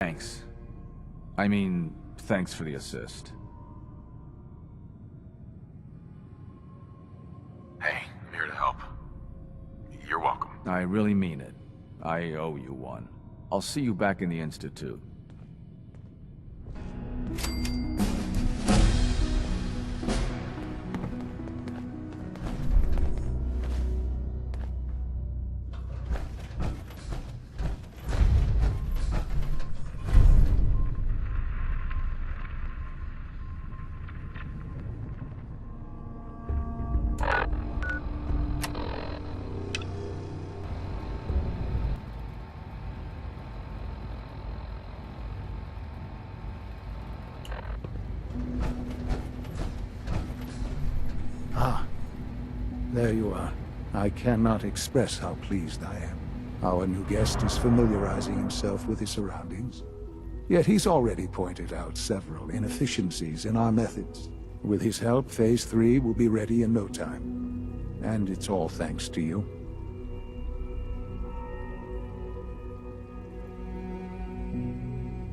Thanks. I mean, thanks for the assist. Hey, I'm here to help. You're welcome. I really mean it. I owe you one. I'll see you back in the Institute. There you are. I cannot express how pleased I am. Our new guest is familiarizing himself with his surroundings. Yet he's already pointed out several inefficiencies in our methods. With his help, Phase 3 will be ready in no time. And it's all thanks to you.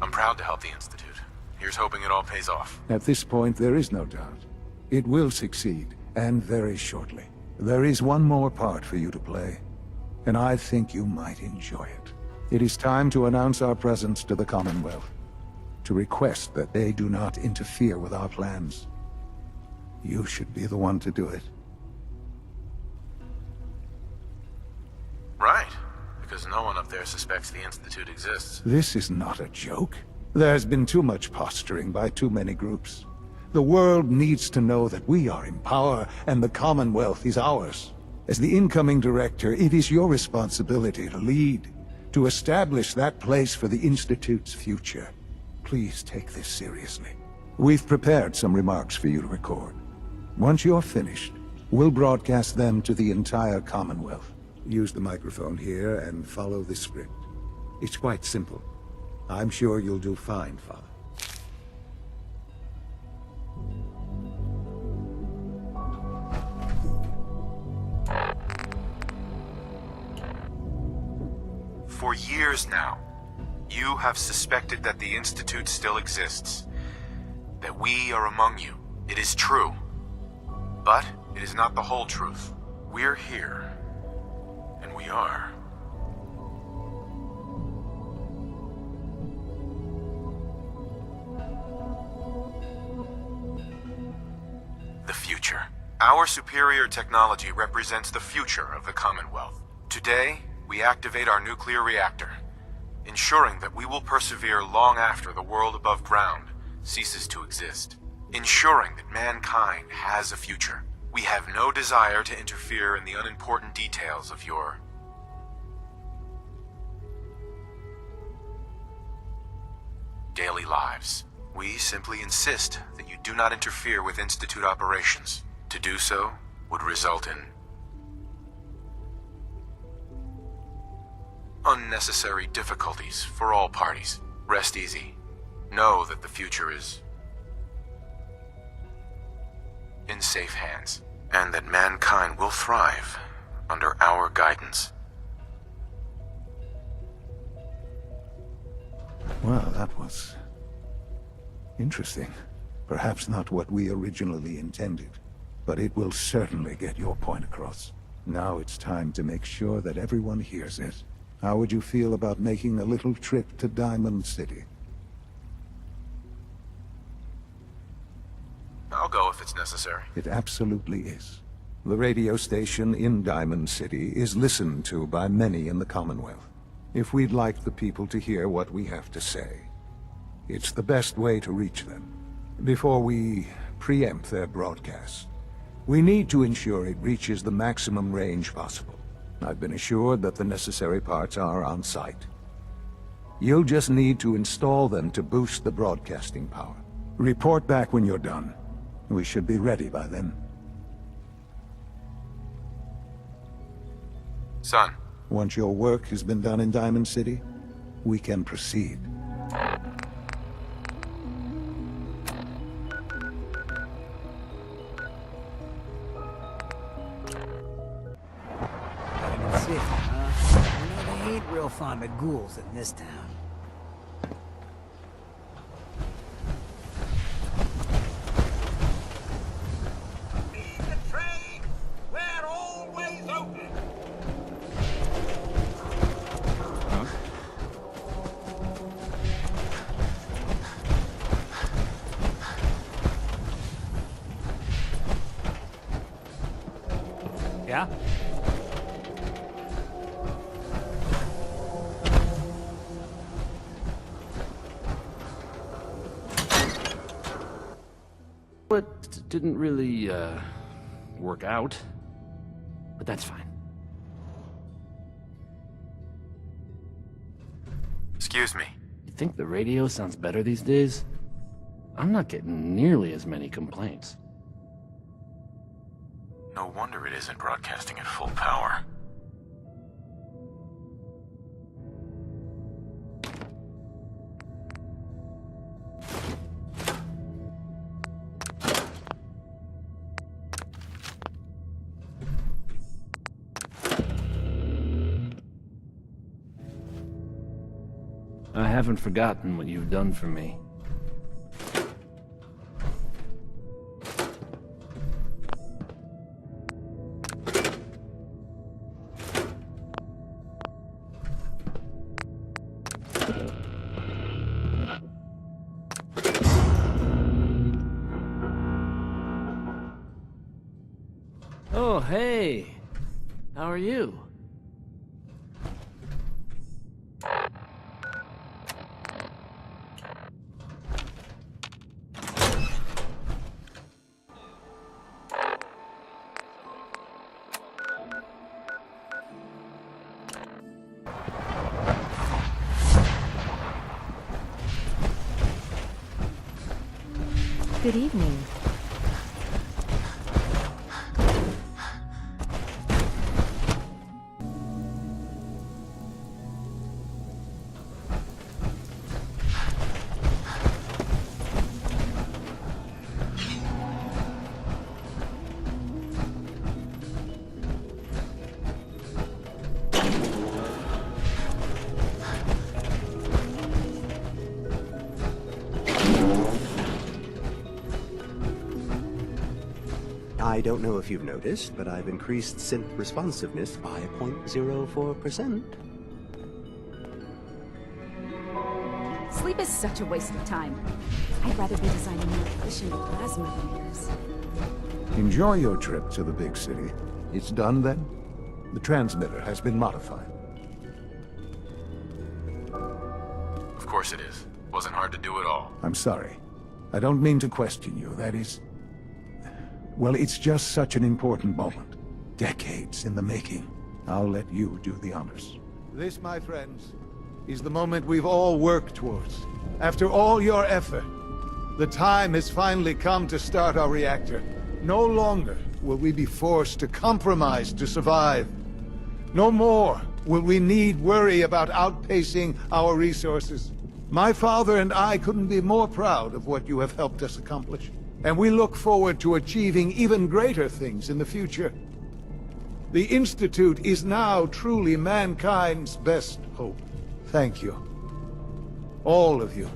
I'm proud to help the Institute. Here's hoping it all pays off. At this point, there is no doubt. It will succeed, and very shortly. There is one more part for you to play, and I think you might enjoy it. It is time to announce our presence to the Commonwealth, to request that they do not interfere with our plans. You should be the one to do it. Right, because no one up there suspects the Institute exists. This is not a joke. There's been too much posturing by too many groups. The world needs to know that we are in power and the Commonwealth is ours. As the incoming director, it is your responsibility to lead, to establish that place for the Institute's future. Please take this seriously. We've prepared some remarks for you to record. Once you're finished, we'll broadcast them to the entire Commonwealth. Use the microphone here and follow the script. It's quite simple. I'm sure you'll do fine, Father. For years now, you have suspected that the Institute still exists. That we are among you. It is true. But it is not the whole truth. We're here. And we are. The future. Our superior technology represents the future of the Commonwealth. Today, we activate our nuclear reactor, ensuring that we will persevere long after the world above ground ceases to exist. Ensuring that mankind has a future. We have no desire to interfere in the unimportant details of your daily lives. We simply insist that you do not interfere with Institute operations. To do so would result in unnecessary difficulties for all parties. Rest easy. Know that the future is in safe hands, and that mankind will thrive under our guidance. Well, that was interesting. Perhaps not what we originally intended, but it will certainly get your point across. Now it's time to make sure that everyone hears it. How would you feel about making a little trip to Diamond City? I'll go if it's necessary. It absolutely is. The radio station in Diamond City is listened to by many in the Commonwealth. If we'd like the people to hear what we have to say, it's the best way to reach them. Before we preempt their broadcast, we need to ensure it reaches the maximum range possible. I've been assured that the necessary parts are on site. You'll just need to install them to boost the broadcasting power. Report back when you're done. We should be ready by then. Son. Once your work has been done in Diamond City, we can proceed. Diamond City, huh? You know, they ain't real fond of ghouls in this town. Yeah? What didn't really, work out. But that's fine. Excuse me. You think the radio sounds better these days? I'm not getting nearly as many complaints. No wonder it isn't broadcasting at full power. I haven't forgotten what you've done for me. Oh, hey. How are you? Good evening. I don't know if you've noticed, but I've increased synth responsiveness by 0.04%. Sleep is such a waste of time. I'd rather be designing more efficient plasma emitters. Enjoy your trip to the big city. It's done then? The transmitter has been modified. Of course it is. Wasn't hard to do at all. I'm sorry. I don't mean to question you. That is... Well, it's just such an important moment. Decades in the making. I'll let you do the honors. This, my friends, is the moment we've all worked towards. After all your effort, the time has finally come to start our reactor. No longer will we be forced to compromise to survive. No more will we need worry about outpacing our resources. My father and I couldn't be more proud of what you have helped us accomplish. And we look forward to achieving even greater things in the future. The Institute is now truly mankind's best hope. Thank you. All of you.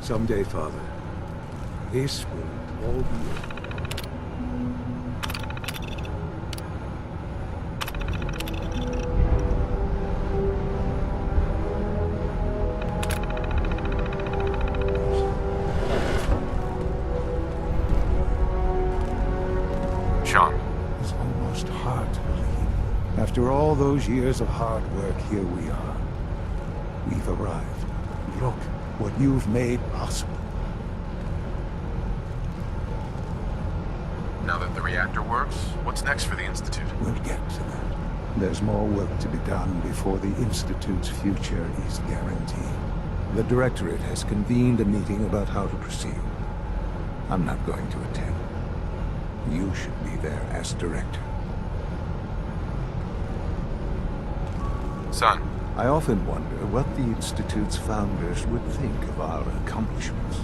Someday, Father, this will all be over. Sean. It's almost hard to believe. After all those years of hard work, here we are. We've arrived. Look what you've made possible. Now that the reactor works, what's next for the Institute? We'll get to that. There's more work to be done before the Institute's future is guaranteed. The Directorate has convened a meeting about how to proceed. I'm not going to attend. You should be there as director. Son, I often wonder what the Institute's founders would think of our accomplishments.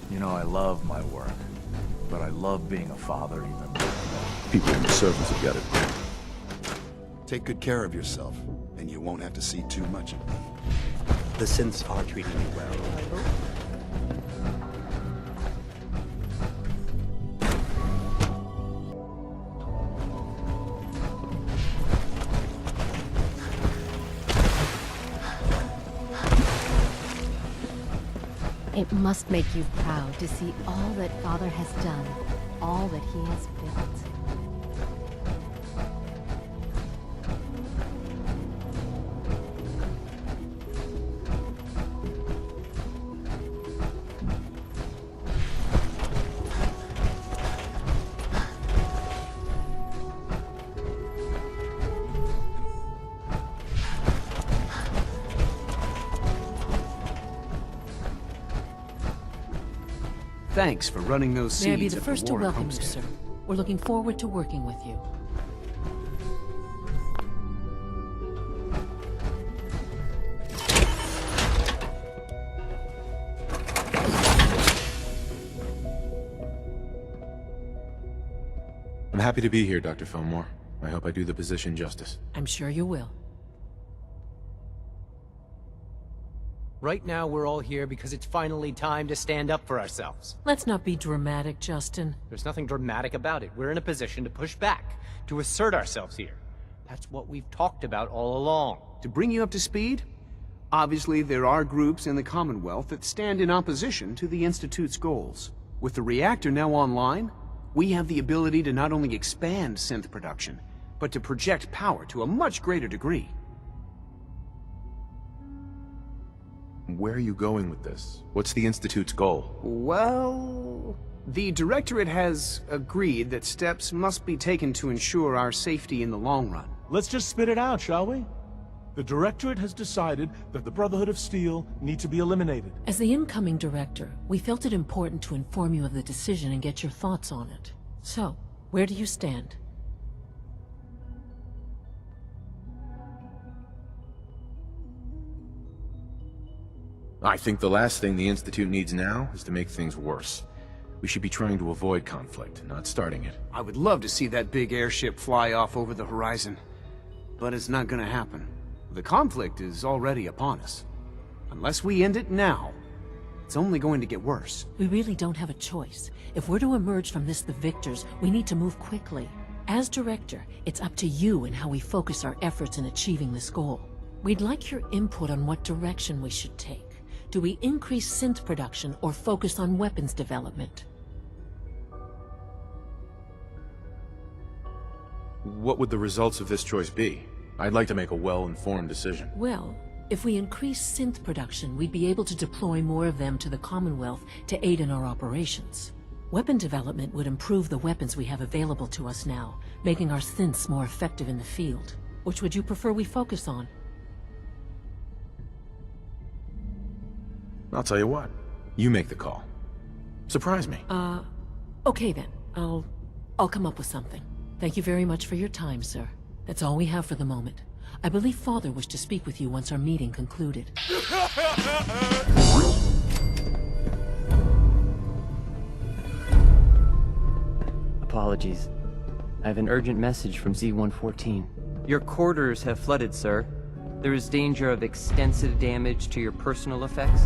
You know, I love my work, but I love being a father even more. People in the service have got it. Take good care of yourself, and you won't have to see too much of me. The synths are treating you well, I hope. It must make you proud to see all that Father has done, all that he has built. Thanks for running those seeds. May I be the at first to Warren welcome you, homestead. sir. We're looking forward to working with you. I'm happy to be here, Dr. Fillmore. I hope I do the position justice. I'm sure you will. Right now, we're all here because it's finally time to stand up for ourselves. Let's not be dramatic, Justin. There's nothing dramatic about it. We're in a position to push back, to assert ourselves here. That's what we've talked about all along. To bring you up to speed, obviously there are groups in the Commonwealth that stand in opposition to the Institute's goals. With the reactor now online, we have the ability to not only expand synth production, but to project power to a much greater degree. Where are you going with this? What's the Institute's goal? Well, the Directorate has agreed that steps must be taken to ensure our safety in the long run. Let's just spit it out, shall we? The Directorate has decided that the Brotherhood of Steel need to be eliminated. As the incoming director, we felt it important to inform you of the decision and get your thoughts on it. So, where do you stand? I think the last thing the Institute needs now is to make things worse. We should be trying to avoid conflict, not starting it. I would love to see that big airship fly off over the horizon, but it's not gonna happen. The conflict is already upon us. Unless we end it now, it's only going to get worse. We really don't have a choice. If we're to emerge from this the victors, we need to move quickly. As director, it's up to you and how we focus our efforts in achieving this goal. We'd like your input on what direction we should take. Do we increase synth production or focus on weapons development? What would the results of this choice be? I'd like to make a well-informed decision. Well, if we increase synth production, we'd be able to deploy more of them to the Commonwealth to aid in our operations. Weapon development would improve the weapons we have available to us now, making our synths more effective in the field. Which would you prefer we focus on? I'll tell you what. You make the call. Surprise me. Okay then. I'll come up with something. Thank you very much for your time, sir. That's all we have for the moment. I believe Father wished to speak with you once our meeting concluded. Apologies. I have an urgent message from Z-114. Your quarters have flooded, sir. There is danger of extensive damage to your personal effects.